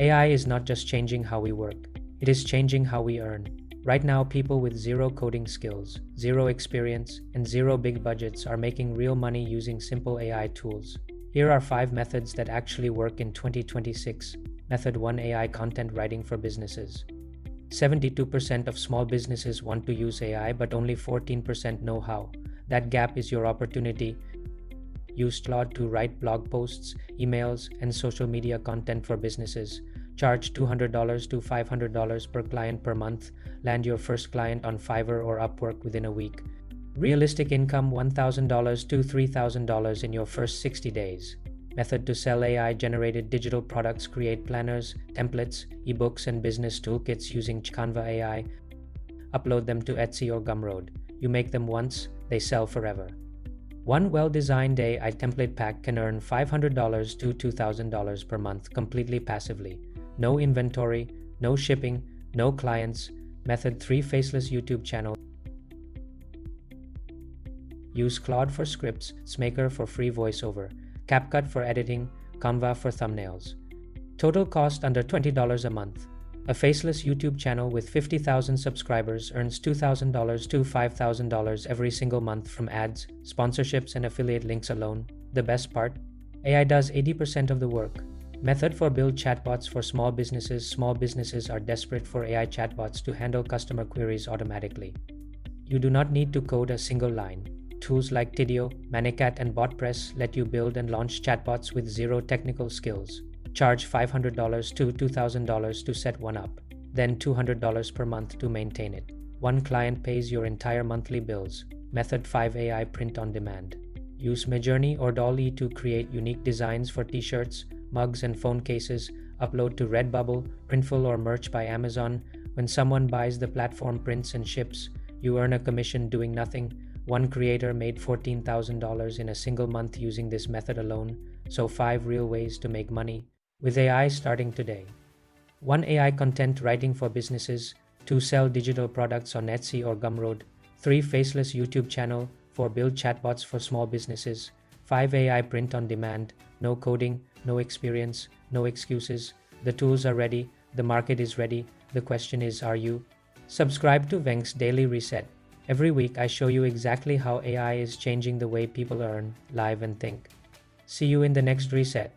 AI is not just changing how we work, it is changing how we earn. Right now, people with zero coding skills, zero experience, and zero big budgets are making real money using simple AI tools. Here are 5 methods that actually work in 2026. Method 1: AI content writing for businesses. 72% of small businesses want to use AI, but only 14% know how. That gap is your opportunity. Use Claude to write blog posts, emails, and social media content for businesses. Charge $200 to $500 per client per month. Land your first client on Fiverr or Upwork within a week. Realistic income: $1,000 to $3,000 in your first 60 days. Method to sell AI-generated digital products. Create planners, templates, ebooks, and business toolkits using Canva AI. Upload them to Etsy or Gumroad. You make them once, they sell forever. One well-designed AI template pack can earn $500 to $2,000 per month completely passively. No inventory, no shipping, no clients. Method 3: Faceless YouTube channel. Use Claude for scripts, Smaker for free voiceover, CapCut for editing, Canva for thumbnails. Total cost under $20 a month. A faceless YouTube channel with 50,000 subscribers earns $2,000 to $5,000 every single month from ads, sponsorships, and affiliate links alone. The best part? AI does 80% of the work. Method 4: Build chatbots for small businesses. Small businesses are desperate for AI chatbots to handle customer queries automatically. You do not need to code a single line. Tools like Tidio, Manicat, and BotPress let you build and launch chatbots with zero technical skills. Charge $500 to $2,000 to set one up, then $200 per month to maintain it. One client pays your entire monthly bills. Method 5: AI print on demand. Use Midjourney or DALL-E to create unique designs for t-shirts, mugs, and phone cases. Upload to Redbubble, Printful, or Merch by Amazon. When someone buys, the platform prints and ships. You earn a commission doing nothing. One creator made $14,000 in a single month using this method alone. So 5 real ways to make money with AI starting today. 1. AI content writing for businesses. 2. Sell digital products on Etsy or Gumroad. 3. Faceless YouTube channel. 4. Build chatbots for small businesses. 5. AI print on demand. No coding, no experience, no excuses. The tools are ready. The market is ready. The question is, are you? Subscribe to Venks Daily Reset. Every week I show you exactly how AI is changing the way people earn, live, and think. See you in the next reset.